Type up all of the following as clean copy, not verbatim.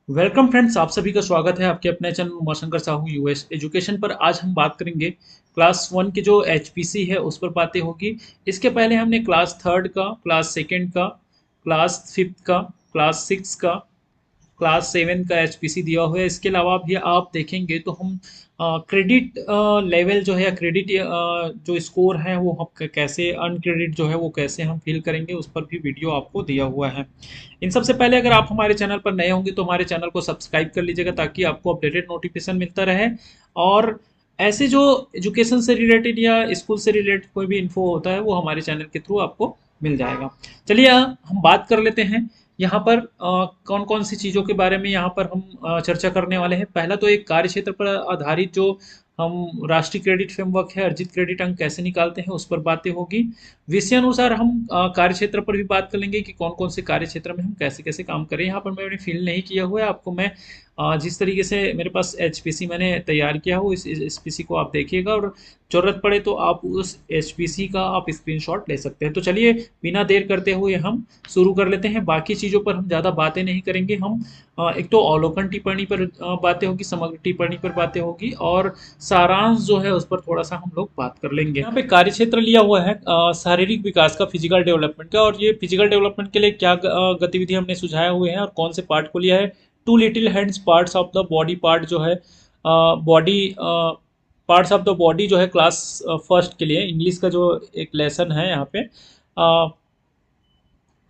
Welcome friends, आप सभी का स्वागत है आपके अपने channel Umashankar Sahu US education पर। आज हम बात करेंगे क्लास वन की जो एचपीसी है उस पर बातें होगी। इसके पहले हमने क्लास थर्ड का, क्लास सेकंड का, क्लास फिफ्थ का, क्लास सिक्स का, क्लास सेवन का एचपीसी दिया हुआ है। इसके अलावा भी आप देखेंगे तो हम क्रेडिट लेवल जो है या क्रेडिट जो स्कोर है वो हम कैसे अनक्रेडिट जो है वो कैसे हम फिल करेंगे उस पर भी वीडियो आपको दिया हुआ है। इन सबसे पहले अगर आप हमारे चैनल पर नए होंगे तो हमारे चैनल को सब्सक्राइब कर लीजिएगा ताकि आपको अपडेटेड नोटिफिकेशन मिलता रहे। और ऐसे जो एजुकेशन से रिलेटेड या स्कूल से रिलेटेड कोई भी इन्फो होता है वो हमारे चैनल के थ्रू आपको मिल जाएगा। चलिए हम बात कर लेते हैं यहाँ पर कौन कौन सी चीज़ों के बारे में यहाँ पर हम चर्चा करने वाले हैं। पहला तो एक कार्य क्षेत्र पर आधारित जो हम राष्ट्रीय क्रेडिट फ्रेमवर्क है, अर्जित क्रेडिट अंक कैसे निकालते हैं उस पर बातें होगी। विषय अनुसार हम कार्य क्षेत्र पर भी बात कर लेंगे कि कौन कौन से कार्य क्षेत्र में हम कैसे कैसे काम करें। यहाँ पर मैंने फील नहीं किया हुआ है, आपको मैं जिस तरीके से मेरे पास एचपीसी मैंने तैयार किया हो इस एचपीसी को आप देखिएगा, और ज़रूरत पड़े तो आप उस एचपीसी का आप स्क्रीनशॉट ले सकते हैं। तो चलिए बिना देर करते हुए हम शुरू कर लेते हैं। बाकी चीज़ों पर हम ज़्यादा बातें नहीं करेंगे। हम एक तो अवलोकन टिप्पणी पर बातें होगी, समग्र टिप्पणी पर बातें होगी, और सारांश जो है उस पर थोड़ा सा हम लोग बात कर लेंगे। यहाँ पे कार्यक्षेत्र लिया हुआ है शारीरिक विकास का, फिजिकल डेवलपमेंट का। और ये फिजिकल डेवलपमेंट के लिए क्या गतिविधि हमने सुझाए हुए हैं और कौन से पार्ट को लिया है। Two little hands parts of the body part जो है, body parts of the body जो है क्लास फर्स्ट के लिए इंग्लिश का जो एक लेसन है यहाँ पे।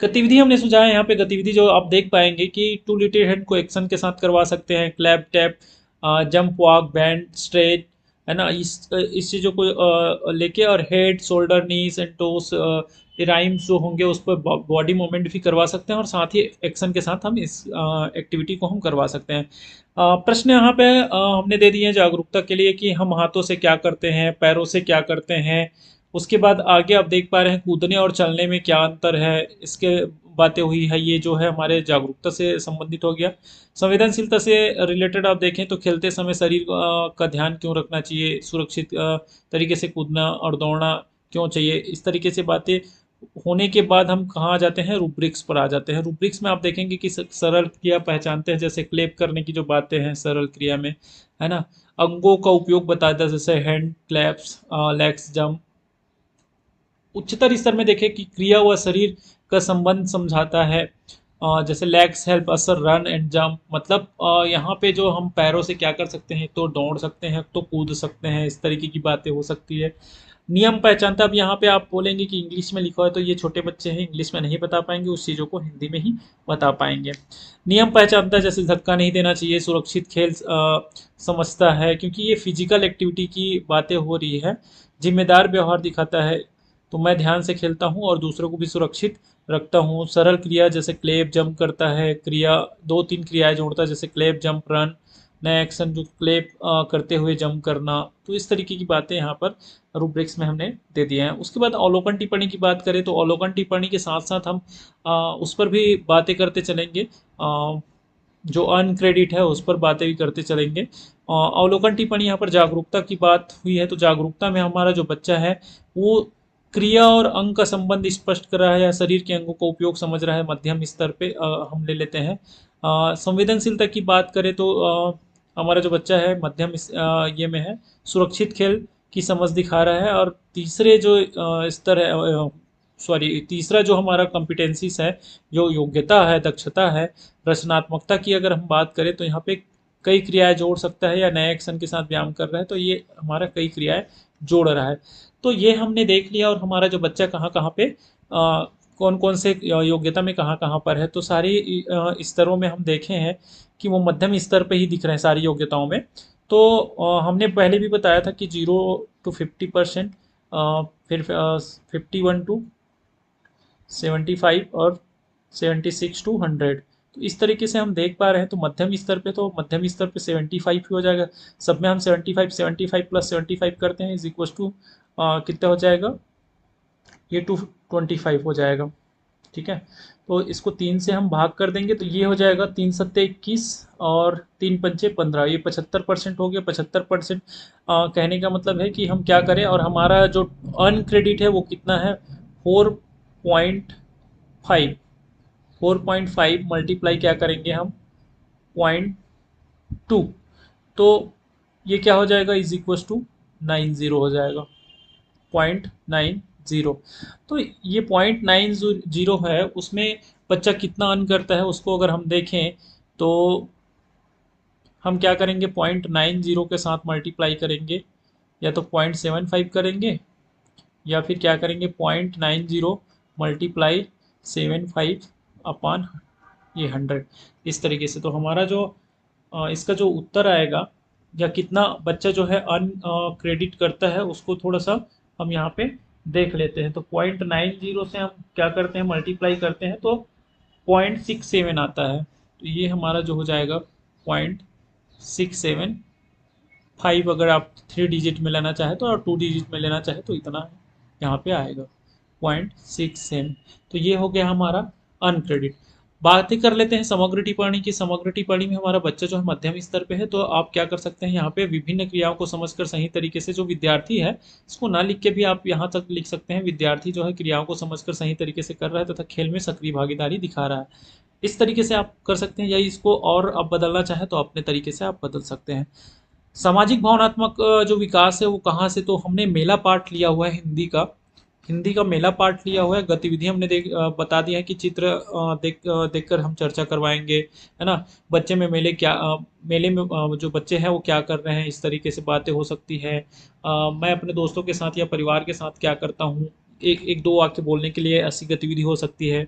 गतिविधि हमने सुझाया यहाँ पे। गतिविधि जो आप देख पाएंगे कि टू लिटिल हैंड को एक्शन के साथ करवा सकते हैं, clap tap, jump walk bend straight, है ना। इस चीज़ों को लेके, और head shoulder knees and toes rhymes जो होंगे उस पर बॉडी मूवमेंट भी करवा सकते हैं, और साथ ही एक्शन के साथ हम इस एक्टिविटी को हम करवा सकते हैं। प्रश्न यहाँ पे हमने दे दिए हैं जागरूकता के लिए कि हम हाथों से क्या करते हैं, पैरों से क्या करते हैं। उसके बाद आगे आप देख पा रहे हैं कूदने और चलने में क्या अंतर है, इसके बातें हुई है। ये जो है हमारे जागरूकता से संबंधित हो गया। संवेदनशीलता से रिलेटेड आप देखें तो खेलते समय शरीर का ध्यान क्यों रखना चाहिए, सुरक्षित तरीके से कूदना और दौड़ना क्यों चाहिए, इस तरीके से बातें होने के बाद हम कहाँ आ जाते हैं, रूब्रिक्स पर आ जाते हैं। रूब्रिक्स में आप देखेंगे कि सरल क्रिया पहचानते हैं, जैसे क्लेप करने की जो बातें हैं सरल क्रिया में, है ना। अंगों का उपयोग बताता है, जैसे हैंड क्लैप्स, लेग्स जंप। उच्चतर स्तर में देखें कि क्रिया व शरीर का संबंध समझाता है, जैसे legs help us run and jump. मतलब यहाँ पे जो हम पैरों से क्या कर सकते हैं, तो दौड़ सकते हैं, तो कूद सकते हैं, इस तरीके की बातें हो सकती है। नियम पहचानता, अब यहाँ पे आप बोलेंगे कि इंग्लिश में लिखा है तो ये छोटे बच्चे हैं, इंग्लिश में नहीं बता पाएंगे, उस चीज़ों को हिंदी में ही बता पाएंगे। नियम पहचानता जैसे धक्का नहीं देना चाहिए, सुरक्षित खेल समझता है क्योंकि ये फिजिकल एक्टिविटी की बातें हो रही है। जिम्मेदार व्यवहार दिखाता है, तो मैं ध्यान से खेलता हूँ और दूसरों को भी सुरक्षित रखता हूँ। सरल क्रिया जैसे क्लेप जंप करता है, क्रिया दो तीन क्रियाएं जोड़ता है, जैसे क्लेप जंप रन। नया एक्शन जो क्लेप करते हुए जंप करना। तो इस तरीके की बातें यहाँ पर रूब्रिक्स में हमने दे दिए हैं। उसके बाद अवलोकन टिप्पणी की बात करें तो अवलोकन टिप्पणी के साथ साथ हम उस पर भी बातें करते चलेंगे। जो अनक्रेडिट है उस पर बातें भी करते चलेंगे। अवलोकन टिप्पणी यहाँ पर जागरूकता की बात हुई है, तो जागरूकता में हमारा जो बच्चा है वो क्रिया और अंग का संबंध स्पष्ट कर रहा है या शरीर के अंगों का उपयोग समझ रहा है, मध्यम स्तर पे हम ले लेते हैं। संवेदनशीलता की बात करें तो हमारा जो बच्चा है मध्यम ये में है, सुरक्षित खेल की समझ दिखा रहा है। और तीसरे जो स्तर है, सॉरी, तीसरा जो हमारा कॉम्पिटेंसीज है, जो योग्यता है, दक्षता है, रचनात्मकता की अगर हम बात करें तो यहाँ पे कई क्रियाएं जोड़ सकता है या नए एक्शन के साथ व्यायाम कर रहा है, तो ये हमारा कई क्रियाएं जोड़ रहा है। तो ये हमने देख लिया, और हमारा जो बच्चा कहाँ कहाँ पे कौन कौन से योग्यता में कहाँ कहाँ पर है, तो सारी स्तरों में हम देखे हैं कि वो मध्यम स्तर पे ही दिख रहे हैं सारी योग्यताओं में। तो हमने पहले भी बताया था कि 0 to 50%, फिर 51 to 75 और 76 to 100। तो इस तरीके से हम देख पा रहे हैं। तो मध्यम स्तर पे, तो मध्यम स्तर पे 75 ही हो जाएगा। सब में हम 75 प्लस 75 करते हैं इज इक्वल टू कितना हो जाएगा, ये 225 हो जाएगा। ठीक है, तो इसको 3 से हम भाग कर देंगे तो ये हो जाएगा 3 सत्ते 21 और 3 पंचे 15, ये 75% हो गया। 75% कहने का मतलब है कि हम क्या करें, और हमारा जो अनक्रेडिट है वो कितना है, 4.5। 4.5 मल्टीप्लाई क्या करेंगे हम, 0.2, तो ये क्या हो जाएगा, इज इक्वल टू 90 हो जाएगा, 0.90। तो ये 0.90 है, उसमें बच्चा कितना अर्न करता है उसको अगर हम देखें तो हम क्या करेंगे, 0.90 के साथ मल्टीप्लाई करेंगे, या तो 0.75 करेंगे, या फिर क्या करेंगे, 0.90 मल्टीप्लाई 75 अपॉन ये 100, इस तरीके से। तो हमारा जो इसका जो उत्तर आएगा, या कितना बच्चा जो है अन क्रेडिट करता है, उसको थोड़ा सा हम यहाँ पे देख लेते हैं। तो 0.90 से हम क्या करते हैं, मल्टीप्लाई करते हैं, तो 0.67 आता है। तो ये हमारा जो हो जाएगा 0.675, अगर आप 3 डिजिट में लेना चाहे तो, और 2 डिजिट में लेना चाहे तो इतना यहाँ पे आएगा 0.67। तो ये हो गया हमारा अनक्रेडिट। बातें कर लेते हैं समग्र टिप्पणी की। समग्र टिप्पणी में हमारा बच्चा जो है मध्यम स्तर पे है, तो आप क्या कर सकते हैं, यहाँ पे विभिन्न क्रियाओं को समझकर सही तरीके से, जो विद्यार्थी है इसको ना लिख के भी आप यहाँ तक लिख सकते हैं, विद्यार्थी जो है क्रियाओं को समझकर सही तरीके से कर रहा है तथा खेल में सक्रिय भागीदारी दिखा रहा है। इस तरीके से आप कर सकते हैं, या इसको और आप बदलना चाहें तो अपने तरीके से आप बदल सकते हैं। सामाजिक भावनात्मक जो विकास है वो कहाँ से, तो हमने मेला पाठ लिया हुआ है हिंदी का। हिंदी का मेला पाठ लिया हुआ है। गतिविधि हमने बता दिया है कि चित्र देखकर हम चर्चा करवाएंगे, है ना। बच्चे में मेले में जो बच्चे हैं वो क्या कर रहे हैं, इस तरीके से बातें हो सकती है। मैं अपने दोस्तों के साथ या परिवार के साथ क्या करता हूँ, एक एक दो वाक्य बोलने के लिए ऐसी गतिविधि हो सकती है।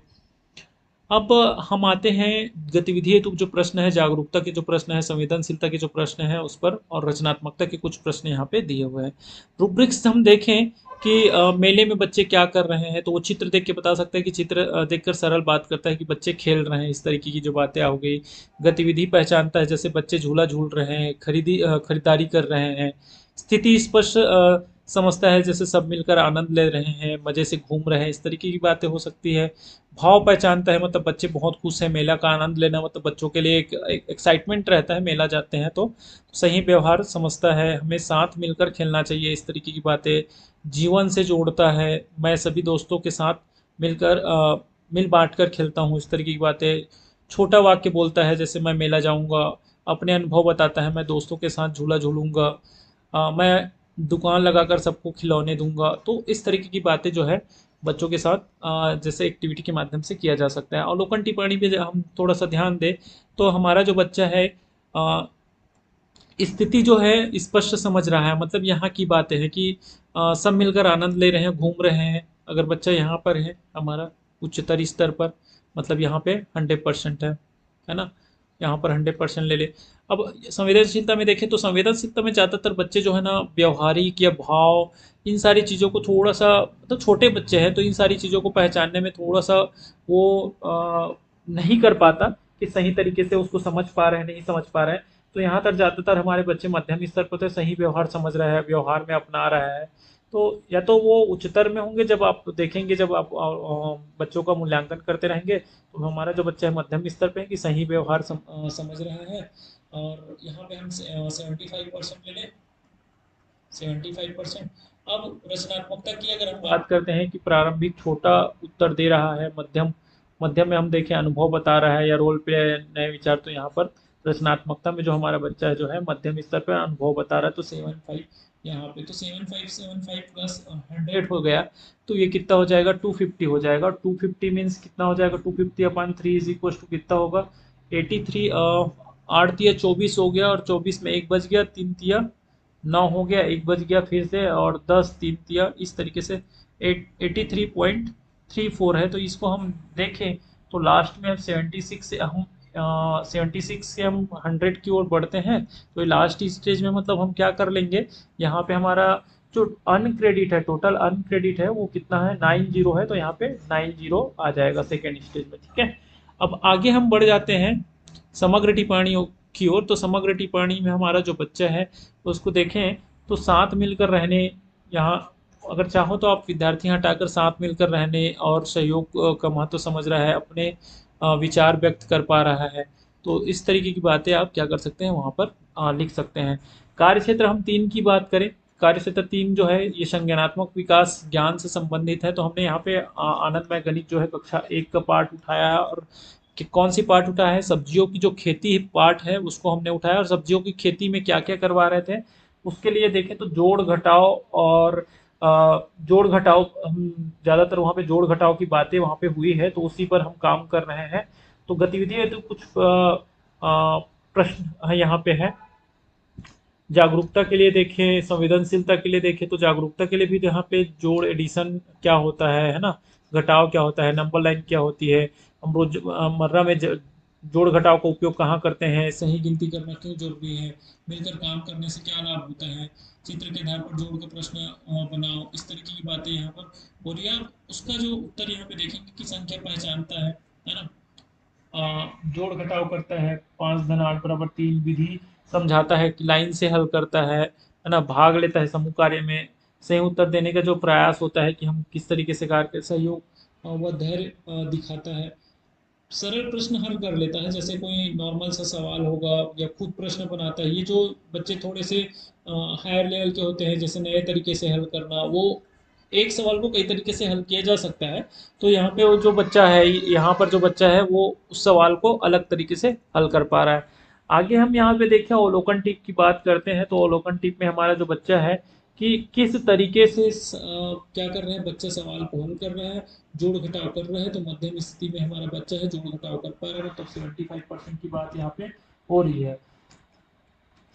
अब हम आते हैं गतिविधि हेतु जो प्रश्न है, जागरूकता के जो प्रश्न है, संवेदनशीलता के जो प्रश्न है उस पर, और रचनात्मकता के कुछ प्रश्न यहाँ पे दिए हुए हैं। रूब्रिक्स हम देखें कि मेले में बच्चे क्या कर रहे हैं, तो वो चित्र देख के बता सकते हैं कि चित्र देखकर सरल बात करता है कि बच्चे खेल रहे हैं, इस तरीके की जो बातें हो गई। गतिविधि पहचानता है, जैसे बच्चे झूला झूल रहे हैं, खरीदारी कर रहे हैं। स्थिति स्पष्ट समझता है, जैसे सब मिलकर आनंद ले रहे हैं, मजे से घूम रहे हैं, इस तरीके की बातें हो सकती है। भाव पहचानता है, मतलब बच्चे बहुत खुश हैं, मेला का आनंद लेना मतलब बच्चों के लिए एक एक्साइटमेंट रहता है, मेला जाते हैं तो। सही व्यवहार समझता है, हमें साथ मिलकर खेलना चाहिए, इस तरीके की बातें। जीवन से जोड़ता है, मैं सभी दोस्तों के साथ मिलकर मिल बांट कर खेलता हूँ, इस तरीके की बातें। छोटा वाक्य बोलता है, जैसे मैं मेला जाऊँगा। अपने अनुभव बताता है, मैं दोस्तों के साथ झूला झूलूंगा। मैं दुकान लगाकर सबको खिलौने दूंगा। तो इस तरीके की बातें जो है बच्चों के साथ जैसे एक्टिविटी के माध्यम से किया जा सकता है। अवलोकन टिप्पणी पे हम थोड़ा सा ध्यान दें, तो हमारा जो बच्चा है अ, स्थिति जो है स्पष्ट समझ रहा है, मतलब यहाँ की बातें हैं कि सब मिलकर आनंद ले रहे हैं, घूम रहे हैं। अगर बच्चा यहाँ पर है हमारा उच्चतर स्तर पर, मतलब यहाँ पे 100% है ना, यहाँ पर 100% ले ले। अब संवेदनशीलता में देखें तो संवेदनशीलता में ज़्यादातर बच्चे जो है ना, व्यवहारिक या भाव, इन सारी चीज़ों को थोड़ा सा, मतलब छोटे बच्चे हैं तो इन सारी चीज़ों को पहचानने में थोड़ा सा वो नहीं कर पाता कि सही तरीके से उसको समझ पा रहे हैं, नहीं समझ पा रहे हैं। तो यहाँ तक ज़्यादातर हमारे बच्चे मध्यम स्तर पर तो सही व्यवहार समझ रहा है, व्यवहार में अपना रहा है। तो या तो वो उच्चतर में होंगे, जब आप देखेंगे, जब आप बच्चों का मूल्यांकन करते रहेंगे, तो हमारा जो बच्चा है मध्यम स्तर पे है कि सही व्यवहार समझ रहा है। और यहाँ पे हम 75% ले लें, 75%। अब रचनात्मकता की अगर हम बात करते हैं कि प्रारंभिक छोटा उत्तर दे रहा है, मध्यम मध्यम में हम देखें अनुभव बता रहा है या रोल प्ले नए विचार, तो यहाँ पर रचनात्मकता में जो हमारा बच्चा है जो है मध्यम स्तर पर अनुभव बता रहा है, तो 75 यहाँ पे। तो 75 प्लस 100 हो गया, तो ये कितना हो जाएगा, 250 हो जाएगा। 250 मीन्स कितना हो जाएगा, 250/3 इज इक्वल टू कितना होगा, 83। 8 तिया 24 हो गया, और 24 में एक बच गया, 3 तिया 9 हो गया, एक बच गया फिर से, और 10 3 तिया, इस तरीके से 83.34 है। तो इसको हम देखें तो लास्ट में हम 76 से हम 100 की ओर बढ़ते हैं। तो लास्ट स्टेज में मतलब हम क्या कर लेंगे, यहाँ पे हमारा जो अनक्रेडिट है, टोटल अनक्रेडिट है वो कितना है, 90 है। तो यहाँ पे 90 आ जाएगा सेकेंड स्टेज में, ठीक है। अब आगे हम बढ़ जाते हैं समग्र टिप्पणियों की ओर। तो समग्र टिप्पणी में हमारा जो बच्चा है उसको देखें तो साथ मिलकर रहने, यहाँ अगर चाहो तो आप विद्यार्थी हटाकर साथ मिलकर रहने और सहयोग का महत्व समझ रहा है, अपने विचार व्यक्त कर पा रहा है। तो इस तरीके की बातें आप क्या कर सकते हैं, वहाँ पर लिख सकते हैं। कार्य क्षेत्र हम 3 की बात करें, कार्य क्षेत्र 3 जो है ये संज्ञानात्मक विकास ज्ञान से संबंधित है। तो हमने यहाँ पे आनंदमय गणित जो है कक्षा 1 का पार्ट उठाया है, और कि कौन सी पार्ट उठाया है, सब्जियों की जो खेती पार्ट है उसको हमने उठाया, और सब्जियों की खेती में क्या क्या करवा रहे थे उसके लिए देखें तो जोड़ घटाव और जोड़ घटाव, हम ज़्यादातर वहाँ पे जोड़ घटाव की बातें वहाँ पे हुई है, तो उसी पर हम काम कर रहे हैं। तो गतिविधि है तो कुछ प्रश्न यहाँ पे है। जागरूकता के लिए देखें, संवेदनशीलता के लिए देखें, तो जागरूकता के लिए भी यहाँ पे जोड़ एडिशन क्या होता है ना, घटाव क्या होता है, नंबर लाइन क्या होती है, हम रोजमर्रा में जोड़ घटाव का उपयोग कहाँ करते हैं, सही गिनती करना क्यों जरूरी है, मिलकर काम करने से क्या लाभ होता है, चित्र के आधार पर जोड़ का प्रश्न बनाओ, इस तरीके की बातें यहाँ पर। और यार उसका जो उत्तर यहाँ पे देखेंगे कि संख्या पहचानता है ना, जोड़ घटाव करता है, 5 धन 8 बराबर 3 विधि समझाता है कि लाइन से हल करता है ना, भाग लेता है समूह कार्य में, सही उत्तर देने का जो प्रयास होता है कि हम किस तरीके से कार्य कर, सहयोग व धैर्य दिखाता है, सरल प्रश्न हल कर लेता है, जैसे कोई नॉर्मल सा सवाल होगा या खुद प्रश्न बनाता है। ये जो बच्चे थोड़े से हायर लेवल के होते हैं, जैसे नए तरीके से हल करना, वो एक सवाल को कई तरीके से हल किया जा सकता है। तो यहाँ पे वो जो बच्चा है, यहाँ पर जो बच्चा है वो उस सवाल को अलग तरीके से हल कर पा रहा है। आगे हम यहाँ पे देखें अवलोकन टिप की बात करते हैं, तो अवलोकन टिप में हमारा जो बच्चा है कि किस तरीके से क्या कर रहे हैं, बच्चा सवाल को हल कर रहा है, जोड़ घटाव कर रहा है, तो मध्यम स्थिति में हमारा बच्चा है जोड़ घटाव कर पा रहा है, तो 75% की बात यहाँ पे हो रही है।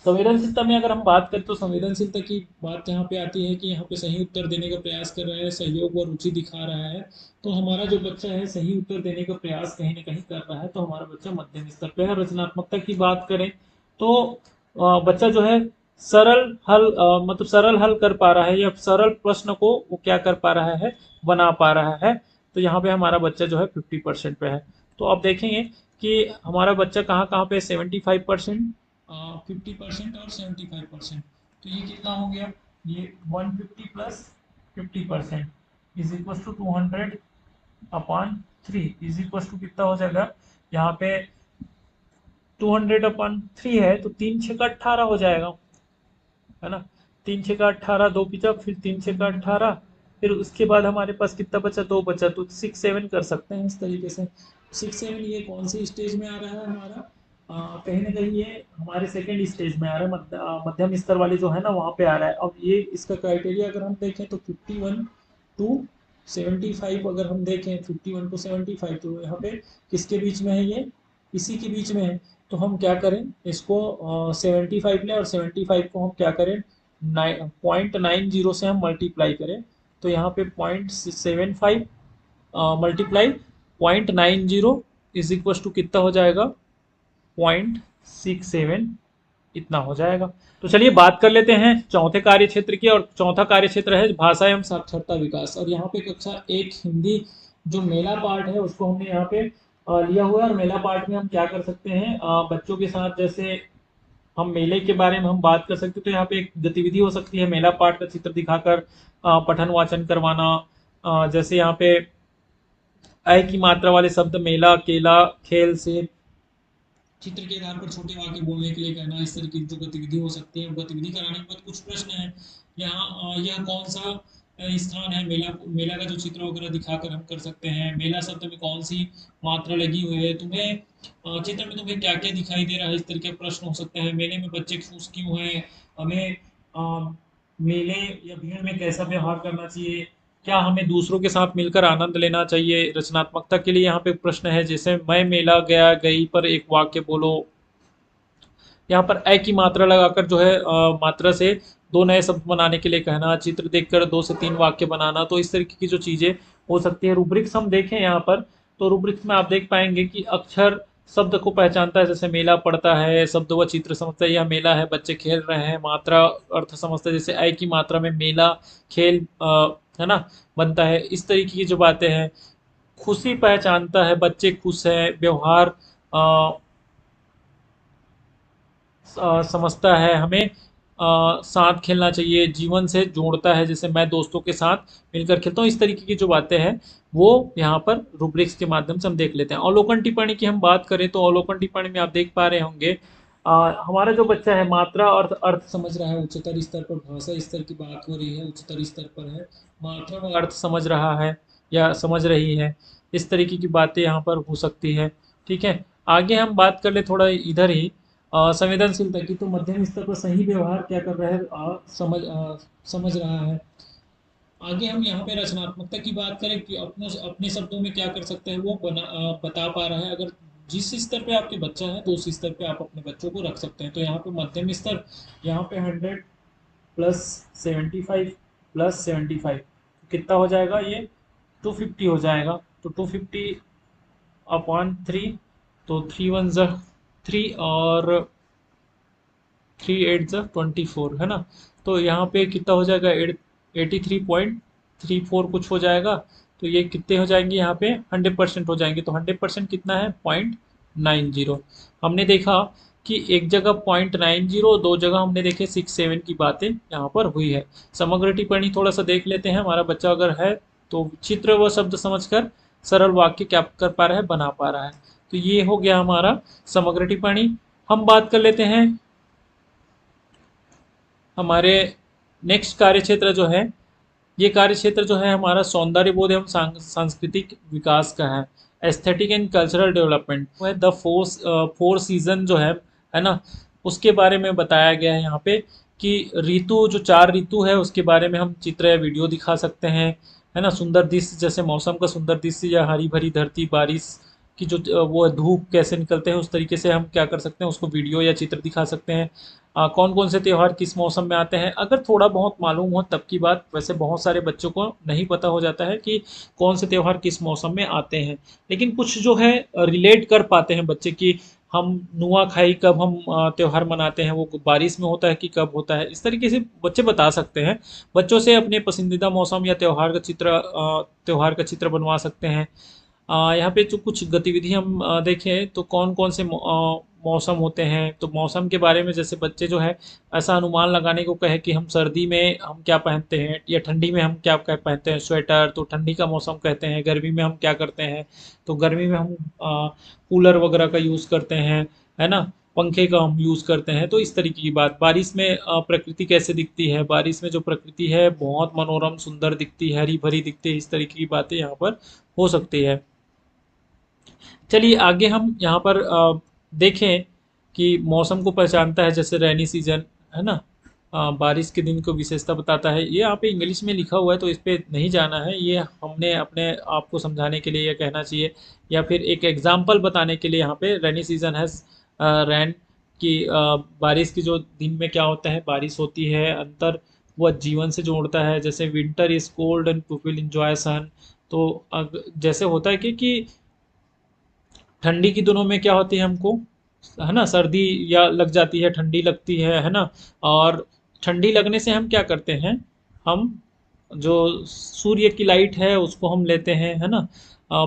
संवेदनशीलता में अगर हम बात करें तो संवेदनशीलता की बात यहाँ पे आती है कि यहाँ पे सही उत्तर देने का प्रयास कर रहा है, सहयोग व रुचि दिखा रहा है, तो हमारा जो बच्चा है सही उत्तर देने का प्रयास कहीं ना कहीं कर रहा है, तो हमारा बच्चा मध्यम स्तर पे है। रचनात्मकता की बात करें तो बच्चा जो है सरल हल मतलब सरल हल कर पा रहा है, या सरल प्रश्न को वो क्या कर पा रहा है, बना पा रहा है, तो यहाँ पे हमारा बच्चा जो है 50% पे है। तो आप देखेंगे कि हमारा बच्चा कहाँ कहाँ पे 75%, 50% और 75%, तो ये कितना हो गया, ये 150 plus 50% is equal to 200/3 is equal to कितना हो जाएगा, यहाँ पे 200/3 है तो 3 6 का 18 हो जाएगा, है ना। 3 6 का 18, दो पिचा, फिर 3 6 का 18, फिर उसके बाद हमारे पास कितना बचा, दो बचा, तो 6 7 कर सकते हैं इस तरीके से। 6 7 ये कौन सी स्टेज में आ रहा है हमारा, कहीं ना कहीं ये हमारे सेकेंड स्टेज में आ रहा है, मध्यम स्तर वाले जो है ना वहाँ पे आ रहा है। अब ये इसका क्राइटेरिया अगर हम देखें तो 51 to 75, अगर हम देखें 51 to 75, तो यहाँ पे किसके बीच में है, ये इसी के बीच में है। तो हम क्या करें, इसको 75 लें और 75 को हम क्या करें, 0.90 से हम मल्टीप्लाई करें, तो यहाँ पे 0.75 मल्टीप्लाई 0.90 इज इक्वल टू कितना हो जाएगा, 0.67 इतना हो जाएगा। तो चलिए बात कर लेते हैं चौथे कार्य क्षेत्र की, और चौथा कार्य क्षेत्र है भाषा एवं साक्षरता विकास। और यहाँ पे कक्षा 1 हिंदी जो मेला पार्ट है उसको हमने यहाँ पे लिया हुआ है, और मेला पार्ट में हम क्या कर सकते हैं, बच्चों के साथ जैसे हम मेले के बारे में हम बात कर सकते हैं, तो यहाँ पे एक गतिविधि हो सकती है मेला पार्ट का चित्र दिखाकर पठन वाचन करवाना। जैसे यहाँ पे अ की मात्रा वाले शब्द मेला, केला, खेल से, चित्र के आधार पर छोटे वाक्य बोलने के लिए कहना, इस तरह की जो गतिविधि हो सकती है। गतिविधि कराने के बाद कुछ प्रश्न है यहाँ, यह कौन सा स्थान है, मेला मेला का जो चित्र वगैरह दिखाकर हम कर सकते हैं। मेला शब्द में कौन सी मात्रा लगी हुई है, तुम्हें चित्र में तुम्हें क्या क्या दिखाई दे रहा है, इस तरह के प्रश्न हो सकते हैं। मेले में बच्चे खुश क्यों हैं, हमें मेले या भीड़ में कैसा व्यवहार करना चाहिए, क्या हमें दूसरों के साथ मिलकर आनंद लेना चाहिए। रचनात्मकता के लिए यहाँ पे प्रश्न है, जैसे मैं मेला गया, गई पर एक वाक्य बोलो। यहाँ पर ए की मात्रा लगाकर जो है मात्रा से दो नए शब्द बनाने के लिए कहना, चित्र देखकर 2 से 3 वाक्य बनाना, तो इस तरीके की जो चीजें हो सकती है। रूब्रिक्स हम देखें यहाँ पर, तो रूब्रिक्स में आप देख पाएंगे कि अक्षर शब्द को पहचानता है, जैसे मेला पढ़ता है, शब्द व चित्र समझता है, यह मेला है, बच्चे खेल रहे हैं, मात्रा अर्थ समझता है, जैसे ए की मात्रा में मेला, खेल, है ना, बनता है। इस तरीके की जो बातें हैं, खुशी पहचानता है, बच्चे खुश हैं, व्यवहार समझता है, हमें साथ खेलना चाहिए, जीवन से जोड़ता है, जैसे मैं दोस्तों के साथ मिलकर खेलता हूँ, इस तरीके की जो बातें हैं वो यहाँ पर रूब्रिक्स के माध्यम से हम देख लेते हैं। अवलोकन टिप्पणी की हम बात करें तो अवलोकन टिप्पणी में आप देख पा रहे होंगे, हमारा जो बच्चा है मात्रा और अर्थ समझ रहा है, उच्चतर स्तर पर भाषा स्तर की बात हो रही है, उच्चतर स्तर पर है, मात्रा व अर्थ समझ रहा है या समझ रही है, इस तरीके की बातें यहाँ पर हो सकती है। ठीक है। आगे हम बात कर ले थोड़ा इधर ही संवेदनशीलता की, तो मध्यम स्तर पर सही व्यवहार क्या कर रहा है, समझ रहा है। आगे हम यहाँ पे रचनात्मकता की बात करें कि अपने अपने शब्दों में क्या कर सकते हैं वो बता पा रहा है। अगर जिस स्तर पे आपके बच्चा है तो उस स्तर पे आप अपने बच्चों को रख सकते हैं। तो यहाँ पे मध्यम स्तर, यहाँ पे 100 प्लस 75 प्लस 75 कितना हो जाएगा ये, 250 हो जाएगा। तो 250 अपॉन 3, तो 3 वन ज़ा 3 और 3 एट ज़ा 24 है ना। तो यहाँ पे कितना हो जाएगा, 83.34 कुछ हो जाएगा। तो ये कितने हो जाएंगे यहाँ पे, 100% हो जाएंगे। तो 100% कितना है, 0.90। हमने देखा कि एक जगह 0.90, दो जगह हमने देखे 6-7 की बातें यहाँ पर हुई है। समग्र टिप्पणी थोड़ा सा देख लेते हैं। हमारा बच्चा अगर है तो चित्र व शब्द समझकर सरल वाक्य क्या कर पा रहा है, बना पा रहा है। तो ये हो गया हमारा समग्र टिप्पणी। हम बात कर लेते हैं हमारे नेक्स्ट कार्यक्षेत्र जो है, ये कार्यक्षेत्र जो है हमारा सौंदर्य बोध एवं सांस्कृतिक विकास का है। एस्थेटिक एंड कल्चरल डेवलपमेंट है। द फोर सीजन जो है ना, उसके बारे में बताया गया है यहाँ पे कि ऋतु, जो 4 ऋतु है उसके बारे में हम चित्र या वीडियो दिखा सकते हैं, है ना। सुंदर दृश्य, जैसे मौसम का सुंदर दृश्य या हरी भरी धरती, बारिश की जो वो धूप कैसे निकलते हैं, उस तरीके से हम क्या कर सकते हैं, उसको वीडियो या चित्र दिखा सकते हैं। कौन कौन से त्यौहार किस मौसम में आते हैं, अगर थोड़ा बहुत मालूम हो तब की बात। वैसे बहुत सारे बच्चों को नहीं पता हो जाता है कि कौन से त्यौहार किस मौसम में आते हैं, लेकिन कुछ जो है रिलेट कर पाते हैं बच्चे कि हम नुआखाई कब हम त्यौहार मनाते हैं, वो बारिश में होता है कि कब होता है। इस तरीके से बच्चे बता सकते हैं। बच्चों से अपने पसंदीदा मौसम या त्यौहार का चित्र बनवा सकते हैं। यहाँ पे जो कुछ गतिविधि हम देखें तो कौन कौन से मौसम होते हैं, तो मौसम के बारे में जैसे बच्चे जो है ऐसा अनुमान लगाने को कहे कि हम सर्दी में हम क्या पहनते हैं या ठंडी में हम क्या पहनते हैं, स्वेटर, तो ठंडी का मौसम कहते हैं। गर्मी में हम क्या करते हैं, तो गर्मी में हम कूलर वगैरह का यूज़ करते हैं, है ना, पंखे का हम यूज़ करते हैं। तो इस तरीके की बात। बारिश में प्रकृति कैसे दिखती है, बारिश में जो प्रकृति है बहुत मनोरम सुंदर दिखती है, हरी भरी दिखती है। इस तरीके की बातें यहाँ पर हो सकती है। चलिए आगे हम यहाँ पर देखें कि मौसम को पहचानता है, जैसे रैनी सीजन, है ना। बारिश के दिन को विशेषता बताता है। ये यहाँ पे इंग्लिश में लिखा हुआ है तो इस पे नहीं जाना है, ये हमने अपने आप को समझाने के लिए ये कहना चाहिए, या फिर एक एग्जाम्पल बताने के लिए यहाँ पे रैनी सीजन है। रैन की बारिश की जो दिन में क्या होता है, बारिश होती है, अंतर वह जीवन से जोड़ता है। जैसे winter is cold and people enjoy sun. तो जैसे होता है कि ठंडी की दिनों में क्या होती है हमको, है ना, सर्दी या लग जाती है, ठंडी लगती है ना। और ठंडी लगने से हम क्या करते हैं, हम जो सूर्य की लाइट है उसको हम लेते हैं, है ना।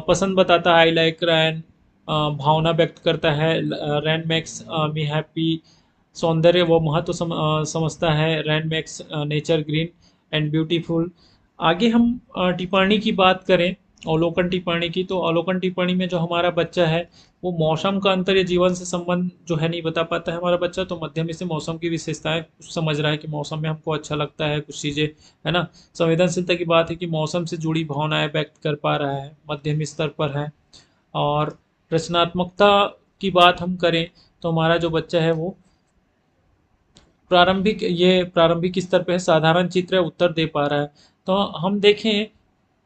पसंद बताता है, आई लाइक रैन, भावना व्यक्त करता है, रैन मेक्स मी हैप्पी, सौंदर्य व महत्व समझता है, rain makes nature green and beautiful. आगे हम टिप्पणी की बात करें, अवलोकन टिप्पणी की, तो अवलोकन टिप्पणी में जो हमारा बच्चा है वो मौसम का अंतर या जीवन से संबंध जो है नहीं बता पाता है हमारा बच्चा। तो मध्यम से मौसम की विशेषताएं कुछ समझ रहा है कि मौसम में हमको अच्छा लगता है कुछ चीज़ें, है ना। संवेदनशीलता की बात है कि मौसम से जुड़ी भावनाएं व्यक्त कर पा रहा है, मध्यम स्तर पर है। और रचनात्मकता की बात हम करें तो हमारा जो बच्चा है वो प्रारंभिक स्तर पे है, साधारण चित्र उत्तर दे पा रहा है। तो हम देखें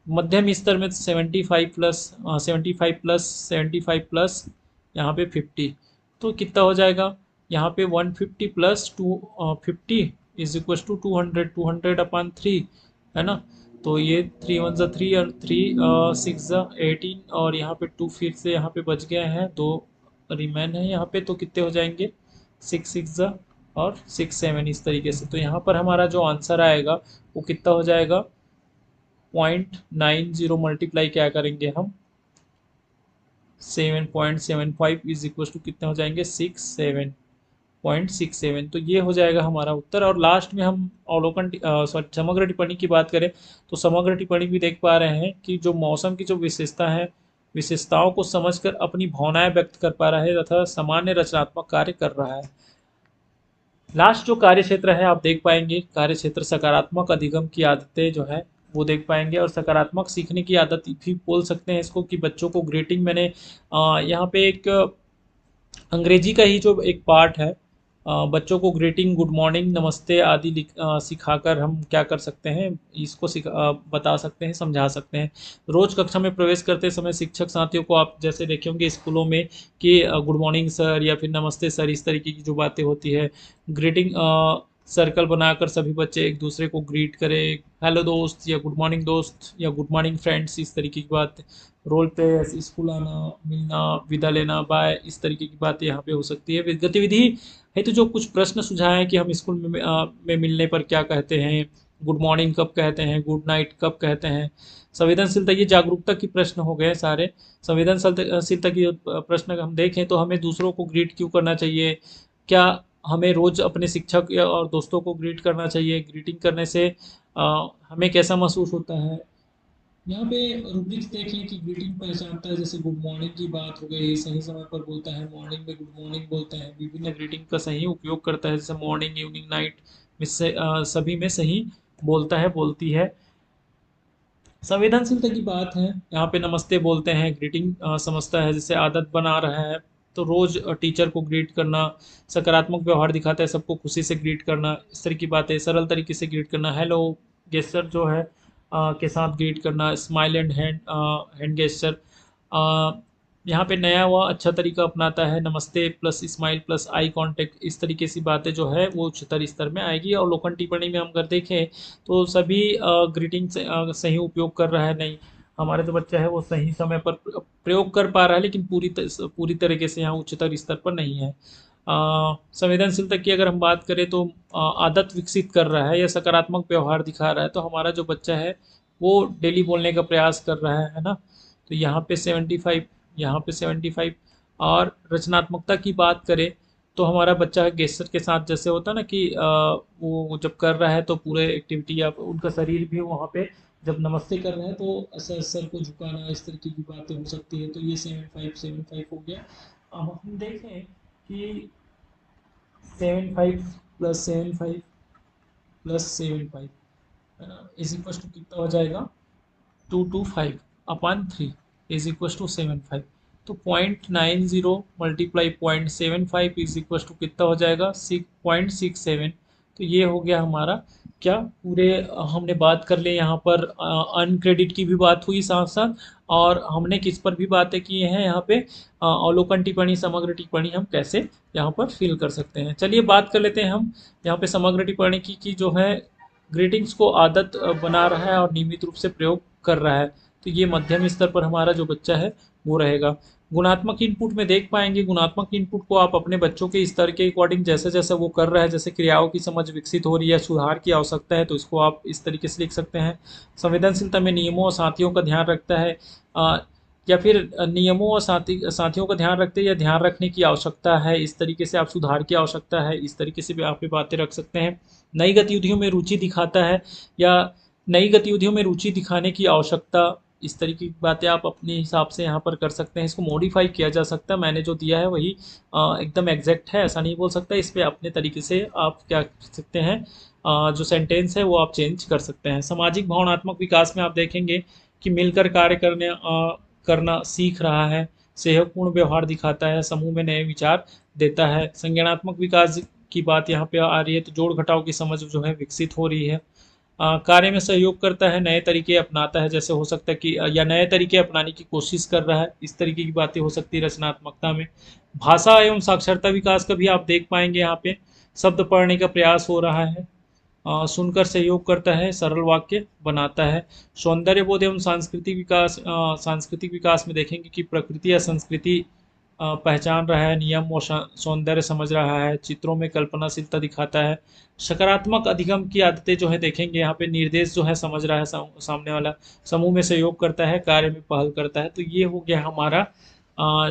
मध्यम स्तर में 75 प्लस 75 प्लस यहाँ पे 50, तो कितना हो जाएगा, यहाँ पे 150 प्लस 250 इज इक्वल टू 200, 200/3, है ना। तो ये 3 वन ज़ा 3 और 3 6 ज़ा 18, और यहाँ पे 2 फिर से यहाँ पे बच गया है, 2 रिमेन है यहाँ पे। तो कितने हो जाएंगे, 6 6 ज़ा और 6 7, इस तरीके से। तो यहाँ पर हमारा जो आंसर आएगा वो कितना हो जाएगा, 0.90 मल्टीप्लाई क्या करेंगे हम, 7.75 इज इक्वल टू कितने हो जाएंगे, 67.67। तो ये हो जाएगा हमारा उत्तर। और लास्ट में हम समग्र टिप्पणी की बात करें तो समग्र टिप्पणी भी देख पा रहे हैं कि जो मौसम की जो विशेषता है, विशेषताओं को समझकर अपनी भावनाएं व्यक्त कर पा रहा है तथा सामान्य रचनात्मक कार्य कर रहा है। लास्ट जो कार्य क्षेत्र है आप देख पाएंगे, कार्य क्षेत्र सकारात्मक अधिगम की आदतें जो है वो देख पाएंगे। और सकारात्मक सीखने की आदत भी बोल सकते हैं इसको, कि बच्चों को ग्रीटिंग, मैंने यहाँ पे एक अंग्रेजी का ही जो एक पार्ट है, बच्चों को ग्रीटिंग, गुड मॉर्निंग, नमस्ते आदि सिखाकर हम क्या कर सकते हैं, इसको बता सकते हैं, समझा सकते हैं। रोज कक्षा में प्रवेश करते समय शिक्षक साथियों को आप जैसे देखे होंगे स्कूलों में कि गुड मॉर्निंग सर या फिर नमस्ते सर, इस तरीके की जो बातें होती है, ग्रीटिंग सर्कल बनाकर सभी बच्चे एक दूसरे को ग्रीट करें, हेलो दोस्त या गुड मॉर्निंग दोस्त या गुड मॉर्निंग फ्रेंड्स, इस तरीके की बात। रोल प्ले, स्कूल आना, मिलना, विदा लेना, बाय, इस तरीके की बातें यहाँ पे हो सकती है। गतिविधि है तो जो कुछ प्रश्न सुझाए हैं कि हम स्कूल में मिलने पर क्या कहते हैं, गुड मॉर्निंग कब कहते हैं, गुड नाइट कब कहते हैं। संवेदनशीलता, ये जागरूकता की प्रश्न हो गए सारे। संवेदनशीलता की प्रश्न अगर हम देखें तो हमें दूसरों को ग्रीट क्यों करना चाहिए, क्या हमें रोज अपने शिक्षक या और दोस्तों को ग्रीट करना चाहिए, ग्रीटिंग करने से हमें कैसा महसूस होता है। यहाँ पे रूब्रिक्स देखें कि ग्रीटिंग पहचानता है, जैसे गुड मॉर्निंग की बात हो गई, सही समय पर बोलता है, मॉर्निंग में गुड मॉर्निंग बोलता है, विभिन्न ग्रीटिंग का सही उपयोग करता है, जैसे मॉर्निंग, इवनिंग, नाइट में से सभी में सही बोलता है, बोलती है। संवेदनशीलता की बात है, यहाँ पे नमस्ते बोलते हैं, ग्रीटिंग समझता है, जैसे आदत बना रहा है तो रोज टीचर को ग्रीट करना। सकारात्मक व्यवहार दिखाता है, सबको खुशी से ग्रीट करना, इस तरह की बातें, सरल तरीके से ग्रीट करना, हेलो गेस्चर जो है के साथ ग्रीट करना, स्माइल एंड हैंड गेस्चर। यहाँ पे नया हुआ अच्छा तरीका अपनाता है, नमस्ते plus smile plus eye contact, इस तरीके से बातें जो है वो उच्चतर स्तर में आएगी। और लोकन टिप्पणी में हम अगर देखें तो सभी ग्रीटिंग से सही उपयोग कर रहा है, नहीं, हमारा जो बच्चा है वो सही समय पर प्रयोग कर पा रहा है, लेकिन पूरी तरीके से यहाँ उच्चतर स्तर पर नहीं है। संवेदनशीलता की अगर हम बात करें तो आदत विकसित कर रहा है या सकारात्मक व्यवहार दिखा रहा है, तो हमारा जो बच्चा है वो डेली बोलने का प्रयास कर रहा है ना। तो यहाँ पे 75, यहाँ पे 75। और रचनात्मकता की बात करें तो हमारा बच्चा गेस्चर के साथ जैसे होता है ना कि वो जब कर रहा है तो पूरे एक्टिविटी या उनका शरीर भी वहाँ पे जब नमस्ते कर रहे हैं तो सर को झुकाना, इस तरीके की बातें हो सकती है। तो ये 75 हो गया। अब हम देखें कि 75 + 75 + 75 है ना, इज इक्वल टू कितना हो जाएगा, 225/3 इज इक्वल टू 75। तो 0.90 मल्टीप्लाई 0.75 इज इक्वल टू कितना हो जाएगा, 6.67। तो ये हो गया हमारा क्या, पूरे हमने बात कर ले यहाँ पर अनक्रेडिट की भी बात हुई साथ साथ, और हमने किस पर भी बातें की हैं यहाँ पे, अवलोकन टिप्पणी, समग्र टिप्पणी हम कैसे यहाँ पर फिल कर सकते हैं। चलिए बात कर लेते हैं हम यहाँ पे समग्र टिप्पणी की जो है ग्रीटिंग्स को आदत बना रहा है और नियमित रूप से प्रयोग कर रहा है, तो ये मध्यम स्तर पर हमारा जो बच्चा है वो रहेगा। गुणात्मक इनपुट में देख पाएंगे, गुणात्मक इनपुट को आप अपने बच्चों के स्तर के अकॉर्डिंग जैसे जैसे वो कर रहा है, जैसे क्रियाओं की समझ विकसित हो रही है, सुधार की आवश्यकता है, तो इसको आप इस तरीके से लिख सकते हैं। संवेदनशीलता में नियमों और साथियों का ध्यान रखता है, या फिर नियमों और साथियों का ध्यान रखते हैं या ध्यान रखने की आवश्यकता है, इस तरीके से आप सुधार की आवश्यकता है, इस तरीके से भी आप ये बातें रख सकते हैं। नई गतिविधियों में रुचि दिखाता है या नई गतिविधियों में रुचि दिखाने की आवश्यकता, इस तरीके की बातें आप अपने हिसाब से यहाँ पर कर सकते हैं। इसको मॉडिफाई किया जा सकता है, मैंने जो दिया है वही एकदम एग्जैक्ट है ऐसा नहीं बोल सकता, इस पर अपने तरीके से आप क्या कर सकते हैं, जो सेंटेंस है वो आप चेंज कर सकते हैं। सामाजिक भावनात्मक विकास में आप देखेंगे कि मिलकर कार्य करना सीख रहा है, स्नेहपूर्ण व्यवहार दिखाता है, समूह में नए विचार देता है। संज्ञानात्मक विकास की बात यहाँ पे आ रही है, तो जोड़ घटाव की समझ जो है विकसित हो रही है। कार्य में सहयोग करता है, नए तरीके अपनाता है, जैसे हो सकता है कि या नए तरीके अपनाने की कोशिश कर रहा है, इस तरीके की बातें हो सकती है रचनात्मकता में। भाषा एवं साक्षरता विकास का भी आप देख पाएंगे यहाँ पे, शब्द पढ़ने का प्रयास हो रहा है, सुनकर सहयोग करता है, सरल वाक्य बनाता है। सौंदर्य बोध एवं सांस्कृतिक विकास में देखेंगे कि प्रकृति या संस्कृति पहचान रहा है, नियम और सौंदर्य समझ रहा है, चित्रों में कल्पनाशीलता दिखाता है। सकारात्मक अधिगम की आदतें जो है देखेंगे यहाँ पे, निर्देश जो है समझ रहा है सामने वाला, समूह में सहयोग करता है, कार्य में पहल करता है। तो ये हो गया हमारा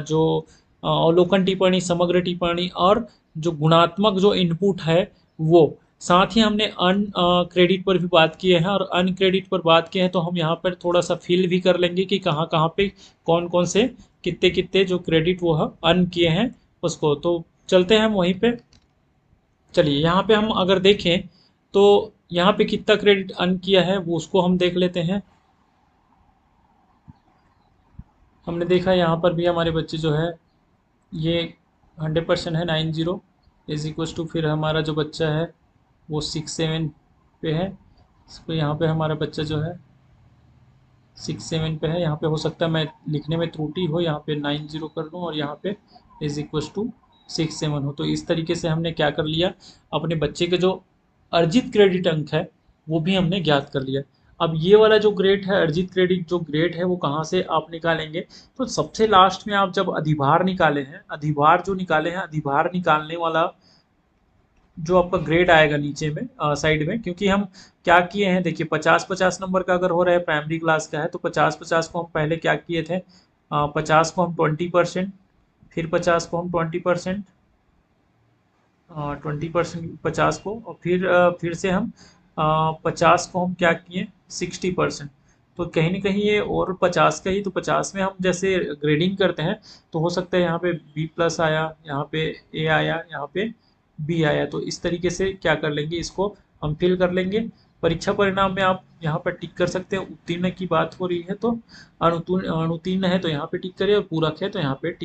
जो अवलोकन टिप्पणी, समग्र टिप्पणी और जो गुणात्मक जो इनपुट है वो। साथ ही हमने अन क्रेडिट पर भी बात की है, और अन क्रेडिट पर बात की है तो हम यहाँ पर थोड़ा सा फील भी कर लेंगे कि कहाँ कहाँ पे कौन कौन से कितने कितने जो क्रेडिट वो अर्न किए हैं उसको। तो चलते हैं हम वहीं पे। चलिए यहाँ पे हम अगर देखें तो यहाँ पे कितना क्रेडिट अर्न किया है वो उसको हम देख लेते हैं। हमने देखा यहाँ पर भी हमारे बच्चे जो है ये 100% है, 90 इज इक्वस टू, फिर हमारा जो बच्चा है वो 6 7 पे है। इसको यहाँ पे हमारा बच्चा जो है 6 7 पे है। यहाँ पे हो सकता है मैं लिखने में त्रुटि हो, यहाँ पे 90 कर दूँ और यहाँ पे इज इक्वस टू 6 7 हो। तो इस तरीके से हमने क्या कर लिया, अपने बच्चे के जो अर्जित क्रेडिट अंक है वो भी हमने ज्ञात कर लिया। अब ये वाला जो ग्रेड है, अर्जित क्रेडिट जो ग्रेड है वो कहाँ से आप निकालेंगे, तो सबसे लास्ट में आप जब अधिभार निकाले हैं, अधिभार जो निकाले हैं, अधिभार निकालने वाला जो आपका ग्रेड आएगा नीचे में साइड में, क्योंकि हम क्या किए हैं देखिए, 50 50 नंबर का अगर हो रहा है, प्राइमरी क्लास का है, तो 50 50 को हम पहले क्या किए थे, 50 को हम 20%, फिर 50 को हम 20%, 20% 50 को, और फिर से हम 50 को हम क्या किए 60%। तो कहीं ना कहीं ये और 50 का ही, तो 50 में हम जैसे ग्रेडिंग करते हैं तो हो सकता है यहाँ पे B+ आया, यहाँ पे A आया, यहाँ पे B आया, तो इस तरीके से क्या कर लेंगे, इसको हम फिल कर लेंगे। परीक्षा परिणाम में आप यहाँ पर टिक कर सकते हैं। उत्तीर्ण की बात हो रही है तो अनुत्तीर्ण है तो यहाँ पे टिक करिए, और पूरक है तो यहाँ पे टिक